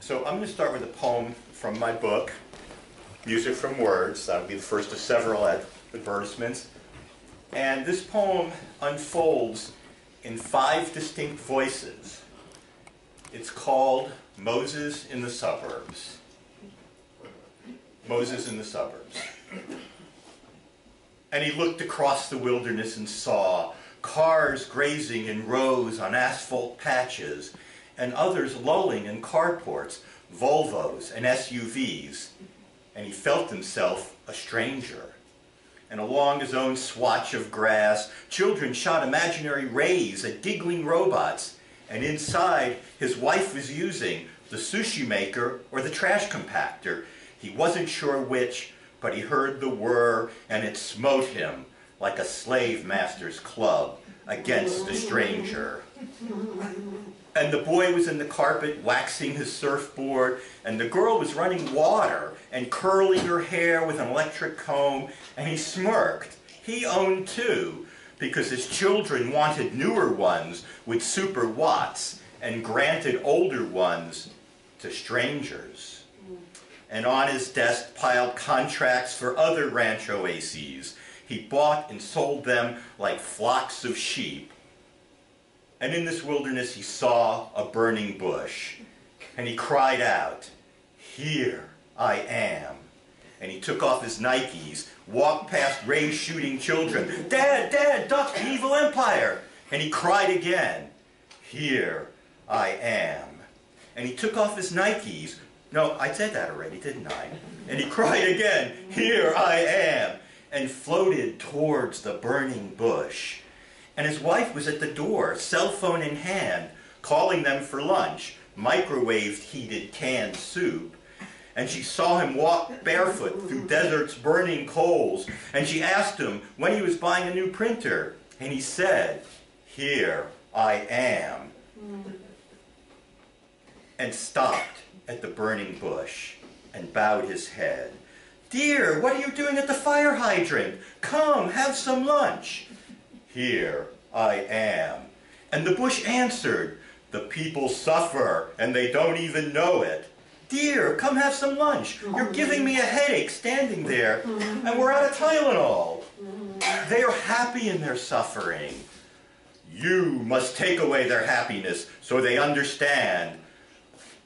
So I'm going to start with a poem from my book, Music from Words. That'll be the first of several advertisements. And this poem unfolds in 5 distinct voices. It's called Moses in the Suburbs. Moses in the Suburbs. And he looked across the wilderness and saw cars grazing in rows on asphalt patches, and others lolling in carports, Volvos and SUVs, and he felt himself a stranger. And along his own swatch of grass, children shot imaginary rays at giggling robots, and inside, his wife was using the sushi maker or the trash compactor. He wasn't sure which, but he heard the whir, and it smote him like a slave master's club against a stranger. And the boy was in the carpet waxing his surfboard, and the girl was running water and curling her hair with an electric comb, and he smirked. He owned 2, because his children wanted newer ones with super watts and granted older ones to strangers. And on his desk piled contracts for other rancho ACs. He bought and sold them like flocks of sheep. And in this wilderness he saw a burning bush, and he cried out, "Here I am." And he took off his Nikes, walked past ray-shooting children, "Dad, Dad, duck the evil empire!" And he cried again, "Here I am." And he took off his Nikes. No, I said that already, didn't I? And he cried again, "Here I am," and floated towards the burning bush. And his wife was at the door, cell phone in hand, calling them for lunch, microwaved heated canned soup. And she saw him walk barefoot through desert's burning coals, and she asked him when he was buying a new printer, and he said, "Here I am," and stopped at the burning bush and bowed his head. "Dear, what are you doing at the fire hydrant? Come, have some lunch." "Here I am." And the bush answered, "The people suffer, and they don't even know it." "Dear, come have some lunch. You're giving me a headache standing there, and we're out of Tylenol." "They are happy in their suffering." "You must take away their happiness so they understand."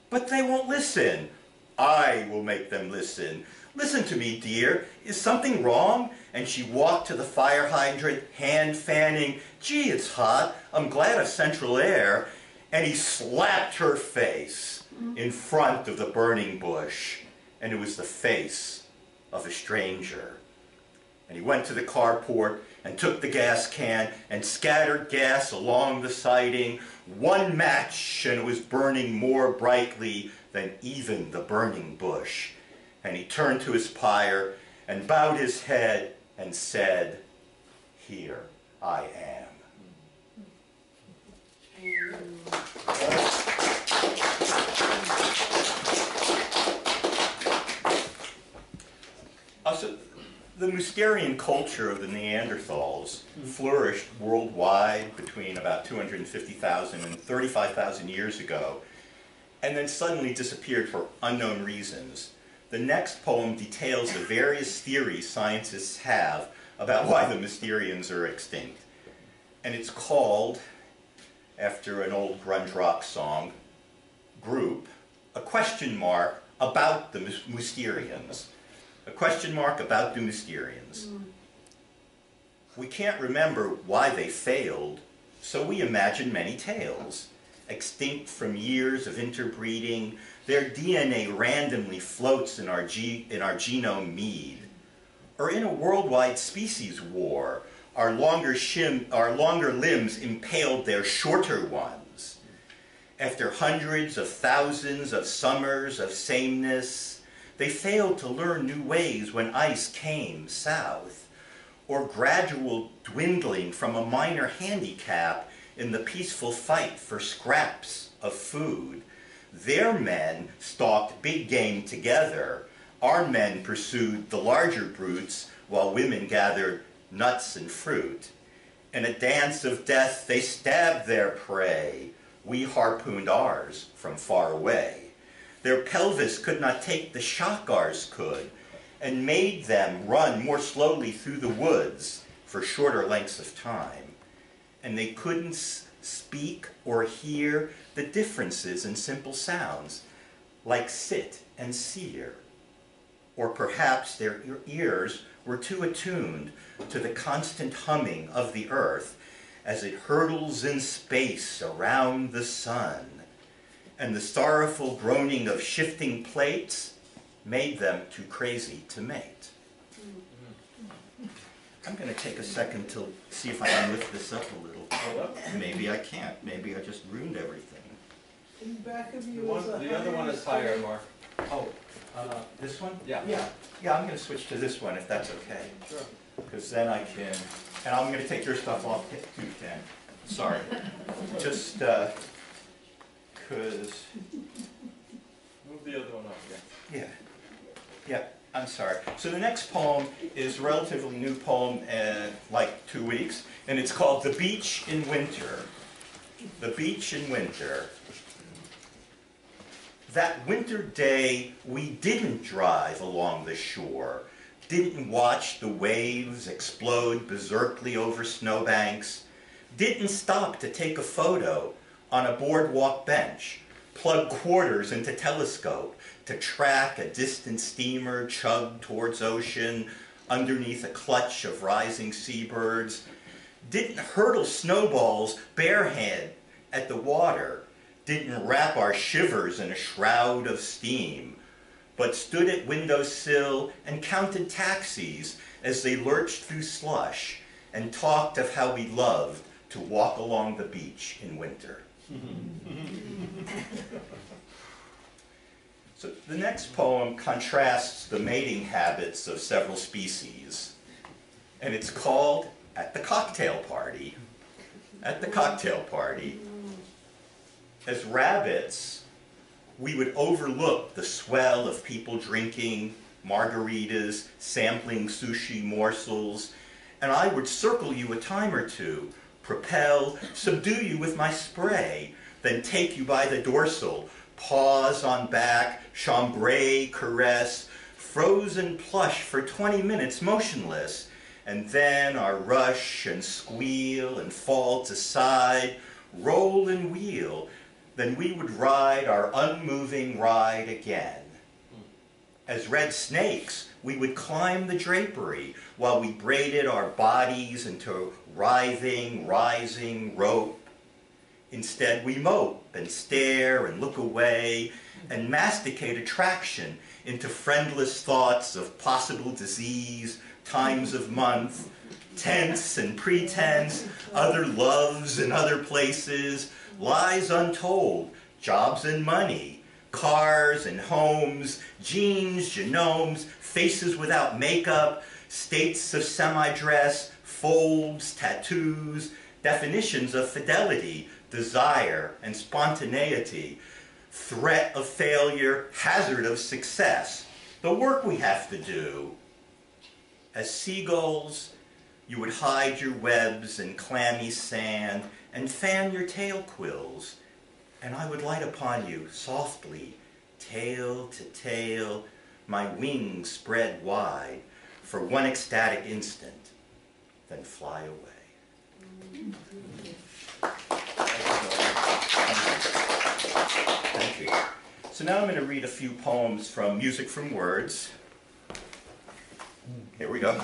"But they won't listen." "I will make them listen. Listen to me, dear. Is something wrong?" And she walked to the fire hydrant, hand fanning. "Gee, it's hot. I'm glad of central air." And he slapped her face in front of the burning bush. And it was the face of a stranger. And he went to the carport and took the gas can and scattered gas along the siding. One match, and it was burning more brightly than even the burning bush. And he turned to his pyre and bowed his head and said, "Here I am." Also, the Mousterian culture of the Neanderthals flourished worldwide between about 250,000 and 35,000 years ago, and then suddenly disappeared for unknown reasons. The next poem details the various theories scientists have about why the Mousterians are extinct. And it's called, after an old grunge rock song, group, a question mark about the Mousterians. A question mark about the Mousterians. We can't remember why they failed, so we imagine many tales. Extinct from years of interbreeding, their DNA randomly floats in our genome mead. Or in a worldwide species war, our longer limbs impaled their shorter ones. After hundreds of thousands of summers of sameness, they failed to learn new ways when ice came south, or gradual dwindling from a minor handicap in the peaceful fight for scraps of food. Their men stalked big game together. Our men pursued the larger brutes while women gathered nuts and fruit. In a dance of death they stabbed their prey. We harpooned ours from far away. Their pelvis could not take the shock ours could, and made them run more slowly through the woods for shorter lengths of time. And they couldn't speak or hear the differences in simple sounds, like sit and seer. Or perhaps their ears were too attuned to the constant humming of the earth as it hurtles in space around the sun, and the sorrowful groaning of shifting plates made them too crazy to mate. I'm going to take a second to see if I can lift this up a little. Maybe I can't. Maybe I just ruined everything. In back of you The other one is higher, Mark. Oh, this one? Yeah. Yeah, I'm going to switch to this one if that's okay. Sure. Because then I can, and I'm going to take your stuff off too, Ken. Sorry. Just because, Move the other one up, yeah. yeah, I'm sorry. So the next poem is a relatively new poem, like 2 weeks, and it's called The Beach in Winter. The Beach in Winter. That winter day, we didn't drive along the shore, didn't watch the waves explode berserkly over snowbanks, didn't stop to take a photo on a boardwalk bench, plug quarters into telescope to track a distant steamer chug towards ocean underneath a clutch of rising seabirds, didn't hurtle snowballs barehead at the water, didn't wrap our shivers in a shroud of steam, but stood at windowsill and counted taxis as they lurched through slush and talked of how we loved to walk along the beach in winter. So the next poem contrasts the mating habits of several species, and it's called At the Cocktail Party. At the Cocktail Party. As rabbits, we would overlook the swell of people drinking margaritas, sampling sushi morsels, and I would circle you a time or two, propel, subdue you with my spray, then take you by the dorsal, pause on back, chambray caress, frozen plush for 20 minutes motionless, and then our rush and squeal and fall to side, roll and wheel, then we would ride our unmoving ride again. As red snakes, we would climb the drapery while we braided our bodies into writhing, rising rope. Instead, we mope and stare and look away and masticate attraction into friendless thoughts of possible disease, times of month, tense and pretense, other loves in other places, lies untold, jobs and money, cars and homes, genes, genomes, faces without makeup, states of semi-dress, folds, tattoos, definitions of fidelity, desire and spontaneity, threat of failure, hazard of success, the work we have to do. As seagulls, you would hide your webs in clammy sand and fan your tail quills, and I would light upon you softly, tail to tail, my wings spread wide for one ecstatic instant, then fly away. Thank you. So now I'm going to read a few poems from Music from Words. Here we go.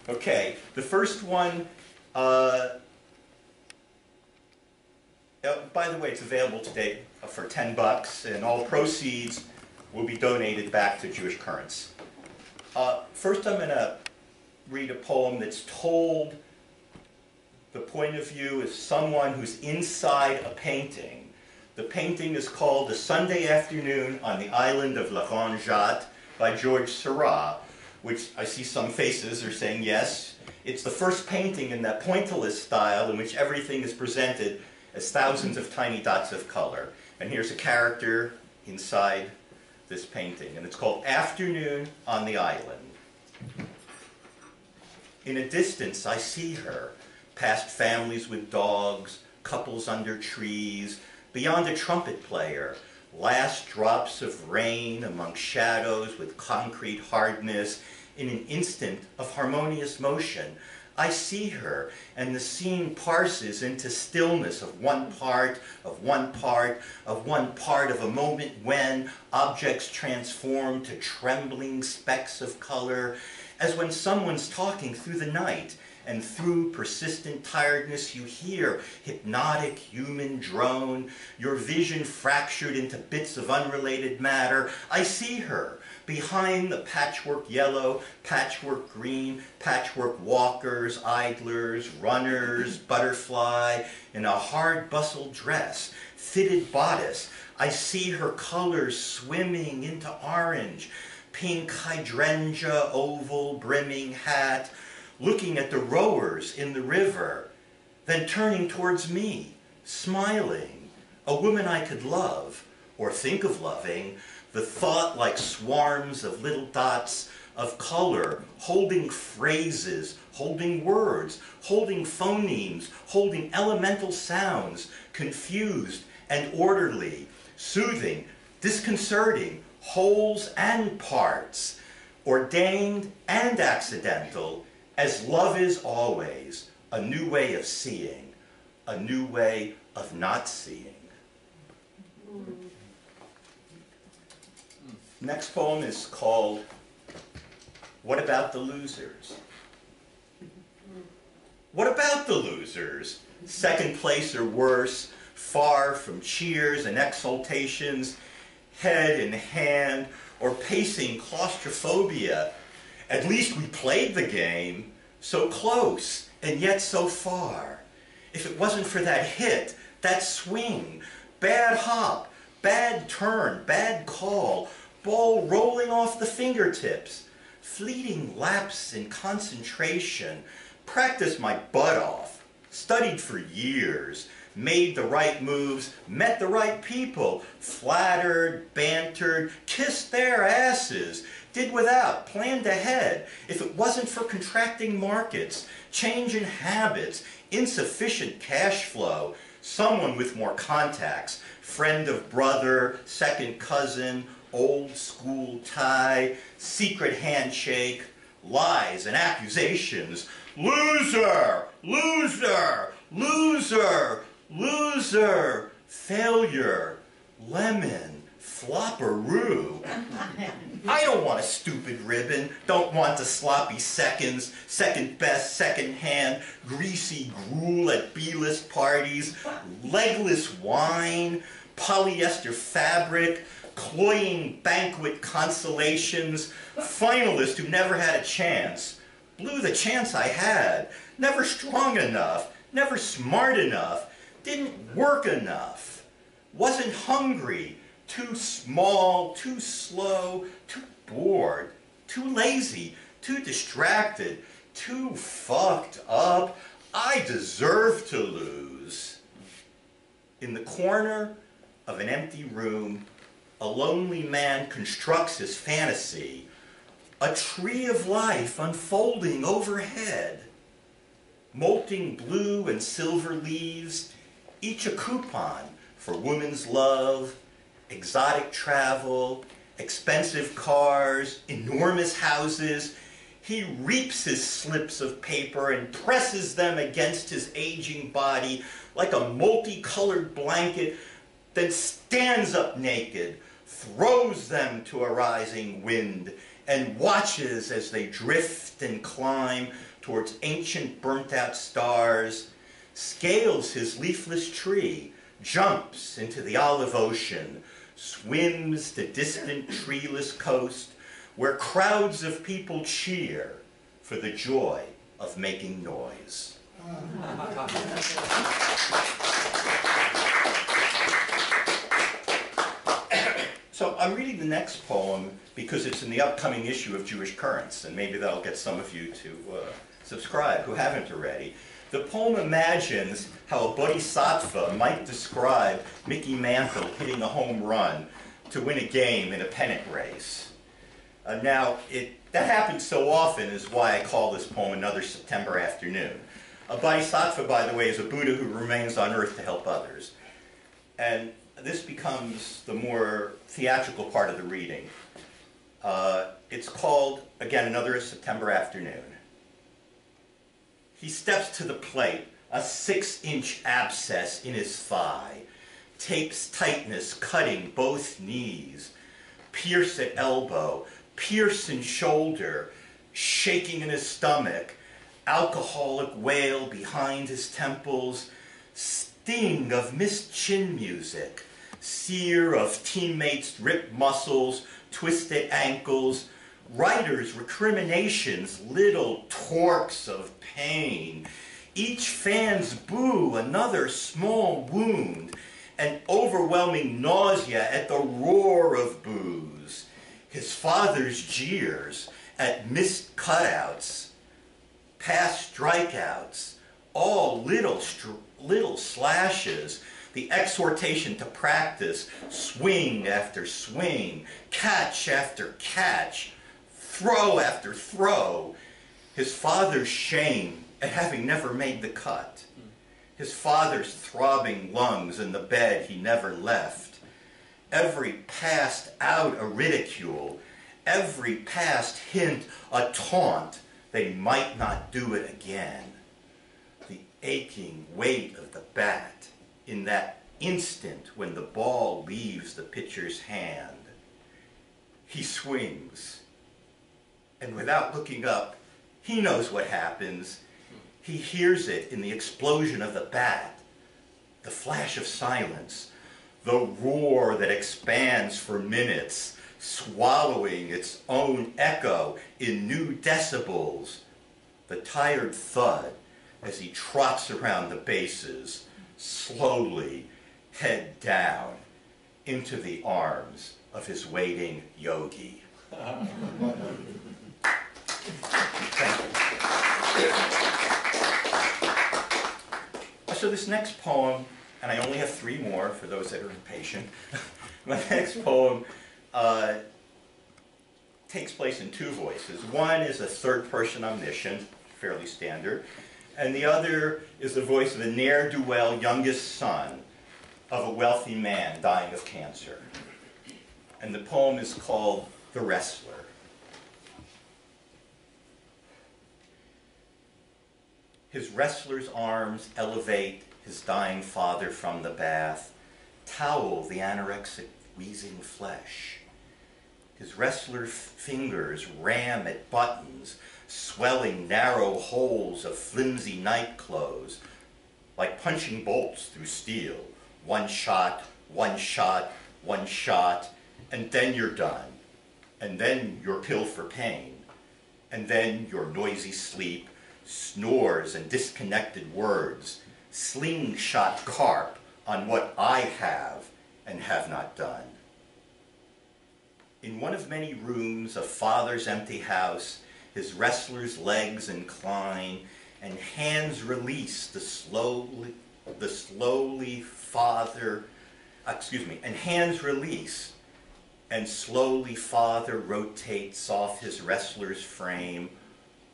Okay, the first one, by the way, it's available today for $10, and all proceeds will be donated back to Jewish Currents. First, I'm going to read a poem that's told the point of view as someone who's inside a painting. The painting is called The Sunday Afternoon on the Island of La Grande Jatte by Georges Seurat, which I see some faces are saying yes. It's the first painting in that pointillist style in which everything is presented as thousands of tiny dots of color. And here's a character inside this painting, and it's called Afternoon on the Island. In a distance, I see her, past families with dogs, couples under trees, beyond a trumpet player, last drops of rain among shadows with concrete hardness in an instant of harmonious motion. I see her, and the scene parses into stillness of one part, of one part, of one part of a moment when objects transform to trembling specks of color, as when someone's talking through the night, and through persistent tiredness you hear hypnotic human drone, your vision fractured into bits of unrelated matter. I see her, behind the patchwork yellow, patchwork green, patchwork walkers, idlers, runners, butterfly, in a hard bustle dress, fitted bodice. I see her colors swimming into orange, pink hydrangea, oval, brimming hat, looking at the rowers in the river, then turning towards me, smiling, a woman I could love, or think of loving, the thought like swarms of little dots of color, holding phrases, holding words, holding phonemes, holding elemental sounds, confused and orderly, soothing, disconcerting, wholes and parts, ordained and accidental, as love is always, a new way of seeing, a new way of not seeing. Next poem is called, What About the Losers? What about the losers? Second place or worse, far from cheers and exultations, head in hand, or pacing claustrophobia. At least we played the game, so close and yet so far. If it wasn't for that hit, that swing, bad hop, bad turn, bad call, ball rolling off the fingertips, fleeting lapse in concentration, practiced my butt off, studied for years, made the right moves, met the right people, flattered, bantered, kissed their asses, did without, planned ahead. If it wasn't for contracting markets, change in habits, insufficient cash flow, someone with more contacts, friend of brother, second cousin, old school tie, secret handshake, lies and accusations, loser, loser, loser, loser, failure, lemon, flopperoo. I don't want a stupid ribbon, don't want the sloppy seconds, second best, second hand, greasy gruel at B-list parties, legless wine, polyester fabric, cloying banquet consolations, finalist who never had a chance, blew the chance I had, never strong enough, never smart enough, didn't work enough, wasn't hungry, too small, too slow, too bored, too lazy, too distracted, too fucked up. I deserve to lose. In the corner of an empty room, a lonely man constructs his fantasy, a tree of life unfolding overhead, molting blue and silver leaves, each a coupon for woman's love, exotic travel, expensive cars, enormous houses. He reaps his slips of paper and presses them against his aging body like a multicolored blanket, then stands up naked, throws them to a rising wind, and watches as they drift and climb towards ancient burnt-out stars, scales his leafless tree, jumps into the olive ocean, swims to distant treeless coast, where crowds of people cheer for the joy of making noise. So I'm reading the next poem because it's in the upcoming issue of Jewish Currents, and maybe that'll get some of you to subscribe who haven't already. The poem imagines how a bodhisattva might describe Mickey Mantle hitting a home run to win a game in a pennant race. Now, that happens so often is why I call this poem Another September Afternoon. A bodhisattva, by the way, is a Buddha who remains on earth to help others. And this becomes the more theatrical part of the reading. It's called, again, another September afternoon. He steps to the plate, a 6-inch abscess in his thigh, tapes tightness cutting both knees, pierce at elbow, pierce in shoulder, shaking in his stomach, alcoholic wail behind his temples, sting of missed chin music, sear of teammates' ripped muscles, twisted ankles, writers' recriminations, little torques of pain. Each fan's boo, another small wound, an overwhelming nausea at the roar of boos. His father's jeers at missed cutouts, past strikeouts, all little slashes, the exhortation to practice, swing after swing, catch after catch, throw after throw. His father's shame at having never made the cut. His father's throbbing lungs in the bed he never left. Every past out a ridicule, every past hint a taunt, they might not do it again. The aching weight of the bat in that instant when the ball leaves the pitcher's hand. He swings, and without looking up, he knows what happens. He hears it in the explosion of the bat, the flash of silence, the roar that expands for minutes, swallowing its own echo in new decibels, the tired thud as he trots around the bases, slowly, head down, into the arms of his waiting yogi. Thank you. So this next poem, and I only have 3 more for those that are impatient. My next poem takes place in 2 voices. One is a third-person omniscient, fairly standard, and the other is the voice of a ne'er-do-well youngest son of a wealthy man dying of cancer. And the poem is called The Wrestler. His wrestler's arms elevate his dying father from the bath, towel the anorexic, wheezing flesh. His wrestler's fingers ram at buttons, swelling narrow holes of flimsy night clothes, like punching bolts through steel. One shot, one shot, one shot, and then you're done. And then your pill for pain. And then your noisy sleep, snores and disconnected words, slingshot carp on what I have and have not done. In one of many rooms of father's empty house, his wrestler's legs incline and hands release and hands release and slowly father rotates off his wrestler's frame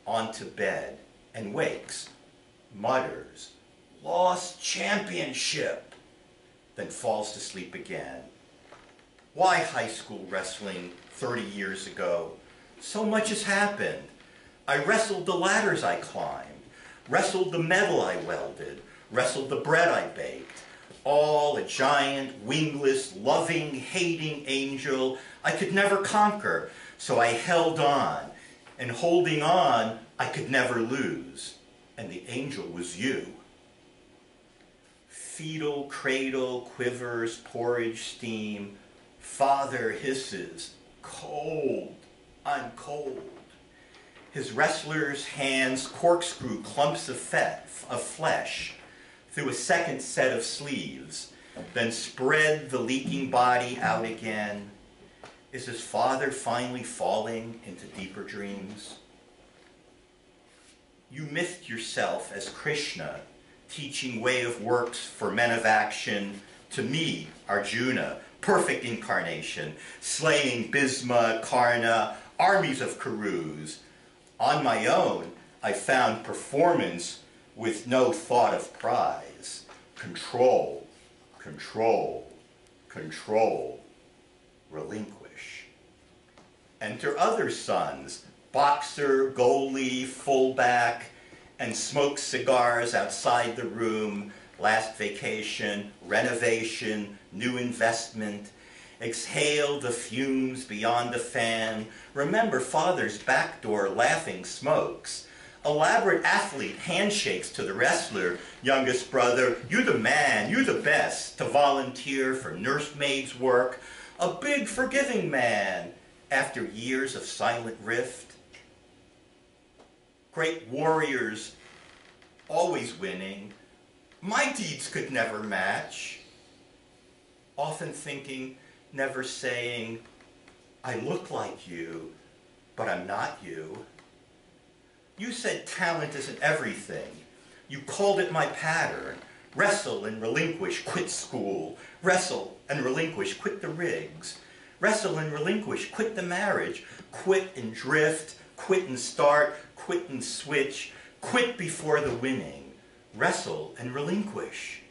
onto bed and wakes, mutters, "Lost championship," then falls to sleep again. Why high school wrestling 30 years ago? So much has happened. I wrestled the ladders I climbed, wrestled the metal I welded, wrestled the bread I baked, all a giant, wingless, loving, hating angel I could never conquer, so I held on, and holding on, I could never lose, and the angel was you. Fetal cradle quivers, porridge steam, father hisses, "Cold, I'm cold." His wrestler's hands corkscrew clumps of flesh through a second set of sleeves, then spread the leaking body out again. Is his father finally falling into deeper dreams? You mythed yourself as Krishna, teaching way of works for men of action, to me, Arjuna, perfect incarnation, slaying Bhisma, Karna, armies of Kurus. On my own, I found performance with no thought of prize, control, control, control, relinquish. Enter other sons, boxer, goalie, fullback, and smoke cigars outside the room, last vacation, renovation, new investment. Exhale the fumes beyond the fan. Remember father's back door laughing smokes. Elaborate athlete handshakes to the wrestler. Youngest brother, you the man, you the best. To volunteer for nursemaid's work. A big forgiving man after years of silent rift. Great warriors always winning. My deeds could never match. Often thinking, never saying, I look like you, but I'm not you. You said talent isn't everything. You called it my pattern. Wrestle and relinquish, quit school. Wrestle and relinquish, quit the rigs. Wrestle and relinquish, quit the marriage. Quit and drift, quit and start, quit and switch. Quit before the winning. Wrestle and relinquish.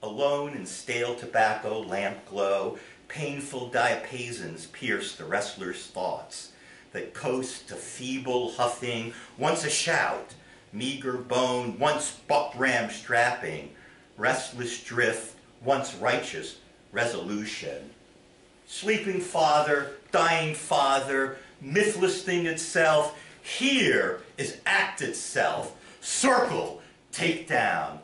Alone in stale tobacco, lamp glow, painful diapasons pierce the wrestler's thoughts that coast to feeble huffing, once a shout, meager bone, once buck-ram strapping, restless drift, once righteous resolution. Sleeping father, dying father, mythless thing itself, here is act itself. Circle, take down,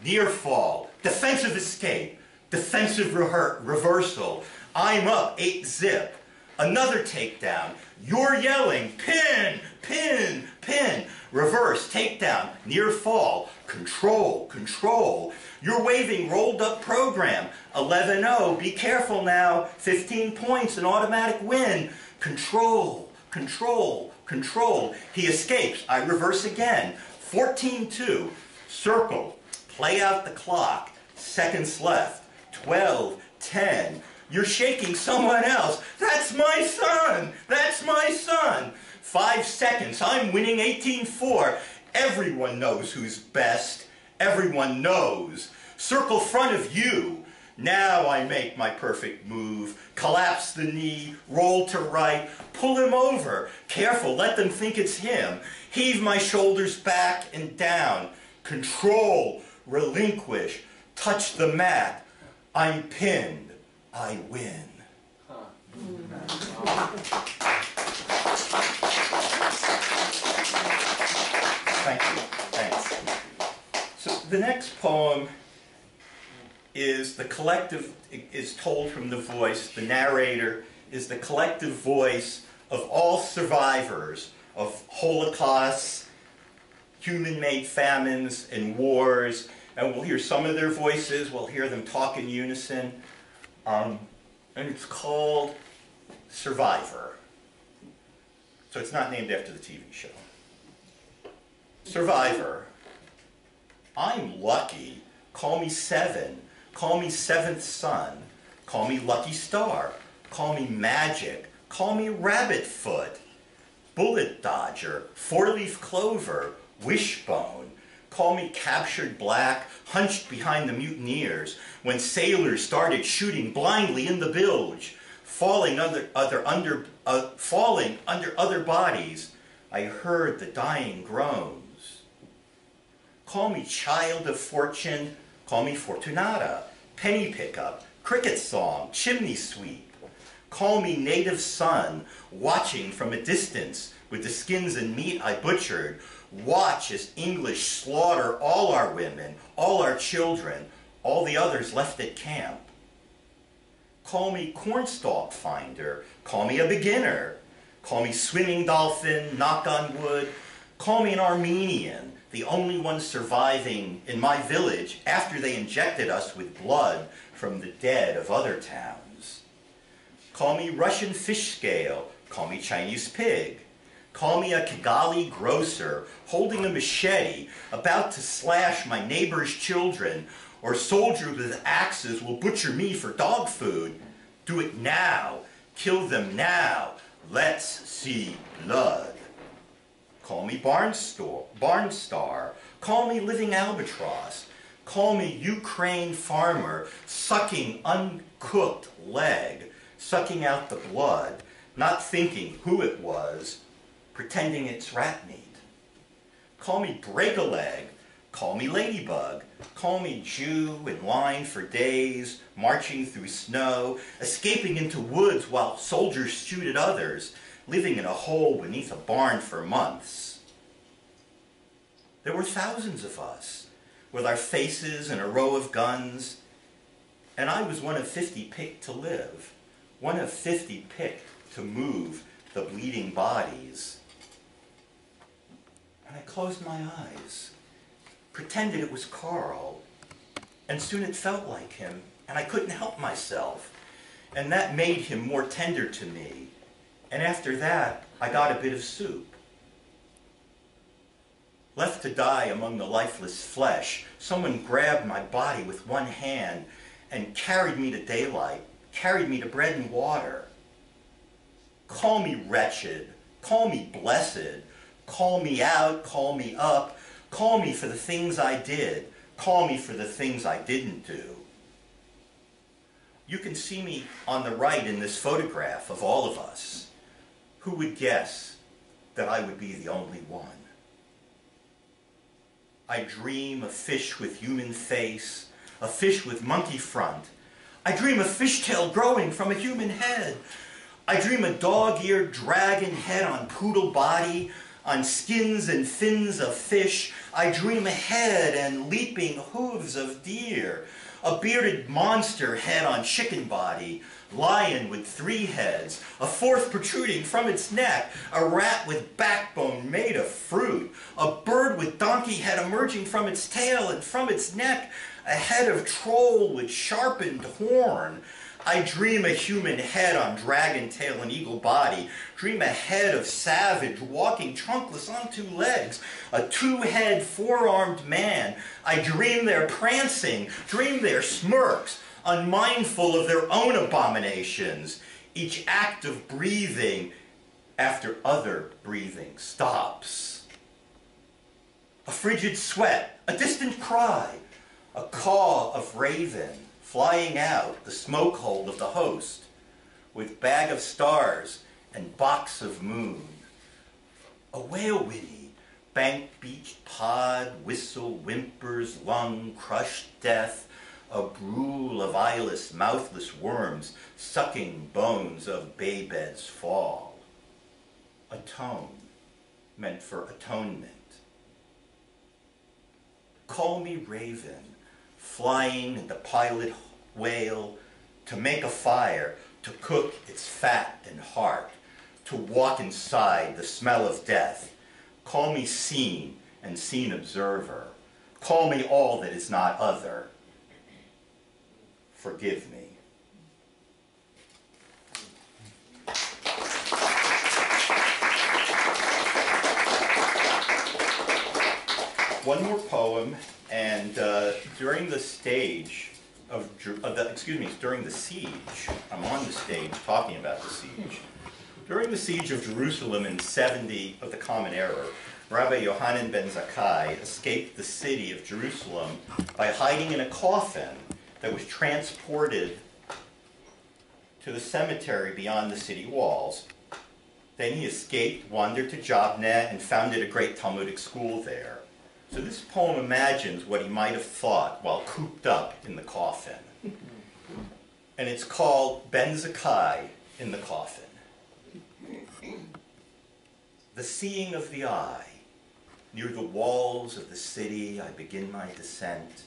near fall, defensive escape, defensive reversal. I'm up, 8-zip. Another takedown. You're yelling, pin, pin, pin. Reverse, takedown, near fall, control, control. You're waving rolled up program, 11-0, be careful now, 15 points, an automatic win. Control, control, control. He escapes, I reverse again, 14-2, circle, play out the clock, seconds left, 12, 10. You're shaking someone else. That's my son! That's my son! 5 seconds. I'm winning 18-4. Everyone knows who's best. Everyone knows. Circle front of you. Now I make my perfect move. Collapse the knee. Roll to right. Pull him over. Careful. Let them think it's him. Heave my shoulders back and down. Control. Relinquish. Touch the mat. I'm pinned. I win. Thank you. Thanks. So the next poem is the collective, is told from the voice, the narrator is the collective voice of all survivors of holocausts, human-made famines, and wars. And we'll hear some of their voices, we'll hear them talk in unison. And it's called Survivor. So it's not named after the TV show. Survivor. I'm lucky. Call me 7. Call me 7th son. Call me Lucky Star. Call me Magic. Call me Rabbit Foot. Bullet Dodger. 4-leaf clover. Wishbone. Call me Captured Black, hunched behind the mutineers, when sailors started shooting blindly in the bilge, falling under other bodies. I heard the dying groans. Call me Child of Fortune, call me Fortunata, Penny Pickup, Cricket Song, Chimney Sweep. Call me Native Son, watching from a distance with the skins and meat I butchered. Watch as English slaughter all our women, all our children, all the others left at camp. Call me Cornstalk Finder, call me a beginner, call me Swimming Dolphin, knock on wood, call me an Armenian, the only one surviving in my village after they injected us with blood from the dead of other towns. Call me Russian fish scale, call me Chinese pig. Call me a Kigali grocer holding a machete about to slash my neighbor's children, or soldiers with axes will butcher me for dog food. Do it now. Kill them now. Let's see blood. Call me Barnstar. Call me Living Albatross. Call me Ukraine farmer, sucking uncooked leg, sucking out the blood, not thinking who it was, pretending it's rat meat. Call me break-a-leg, call me ladybug, call me Jew in line for days, marching through snow, escaping into woods while soldiers shoot at others, living in a hole beneath a barn for months. There were thousands of us, with our faces in a row of guns, and I was one of 50 picked to live, one of 50 picked to move the bleeding bodies. And I closed my eyes, pretended it was Carl, and soon it felt like him, and I couldn't help myself. And that made him more tender to me. And after that, I got a bit of soup. Left to die among the lifeless flesh, someone grabbed my body with one hand and carried me to daylight, carried me to bread and water. Call me wretched, call me blessed, call me out, call me up, call me for the things I did, call me for the things I didn't do. You can see me on the right in this photograph of all of us. Who would guess that I would be the only one? I dream a fish with human face, a fish with monkey front. I dream a fishtail growing from a human head. I dream a dog-eared dragon head on poodle body, on skins and fins of fish. I dream a head and leaping hooves of deer, a bearded monster head on chicken body, lion with 3 heads, a 4th protruding from its neck, a rat with backbone made of fruit, a bird with donkey head emerging from its tail and from its neck, a head of troll with sharpened horn. I dream a human head on dragon tail and eagle body, dream a head of savage walking trunkless on 2 legs, a 2-head 4-armed man. I dream their prancing, dream their smirks, unmindful of their own abominations, each act of breathing after other breathing stops. A frigid sweat, a distant cry, a caw of raven, flying out the smoke hole of the host, with bag of stars and box of moon. A whale whinny, bank-beached pod, whistle, whimpers, lung, crushed death, a brool of eyeless, mouthless worms, sucking bones of baybeds fall. Atone, meant for atonement. Call me raven, flying the pilot whale, to make a fire, to cook its fat and heart, to walk inside the smell of death. Call me seen and seen observer. Call me all that is not other. Forgive me. One more poem, and during the siege, I'm on the stage talking about the siege. During the siege of Jerusalem in 70 of the Common Era, Rabbi Yohanan ben Zakkai escaped the city of Jerusalem by hiding in a coffin that was transported to the cemetery beyond the city walls. Then he escaped, wandered to Jabneh, and founded a great Talmudic school there. So this poem imagines what he might have thought while cooped up in the coffin. And it's called Ben Zakkai in the Coffin. The seeing of the eye. Near the walls of the city I begin my descent.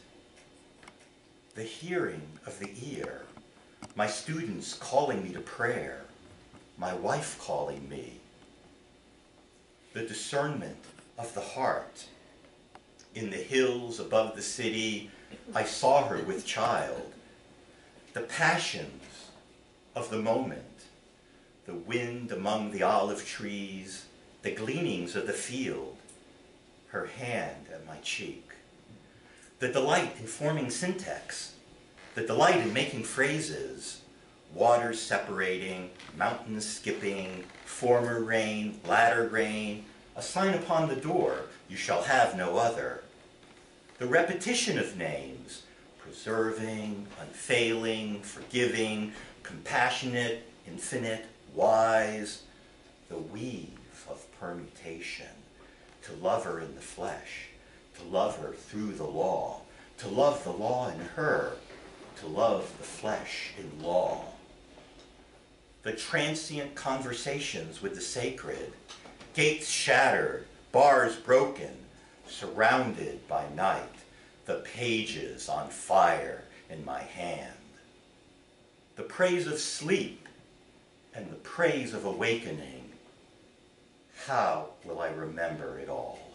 The hearing of the ear. My students calling me to prayer. My wife calling me. The discernment of the heart. In the hills above the city, I saw her with child. The passions of the moment. The wind among the olive trees. The gleanings of the field. Her hand at my cheek. The delight in forming syntax. The delight in making phrases. Waters separating, mountains skipping, former rain, latter rain, a sign upon the door, you shall have no other. The repetition of names, preserving, unfailing, forgiving, compassionate, infinite, wise, the weave of permutation, to love her in the flesh, to love her through the law, to love the law in her, to love the flesh in law. The transient conversations with the sacred, gates shattered, bars broken, surrounded by night, the pages on fire in my hand. The praise of sleep and the praise of awakening, how will I remember it all?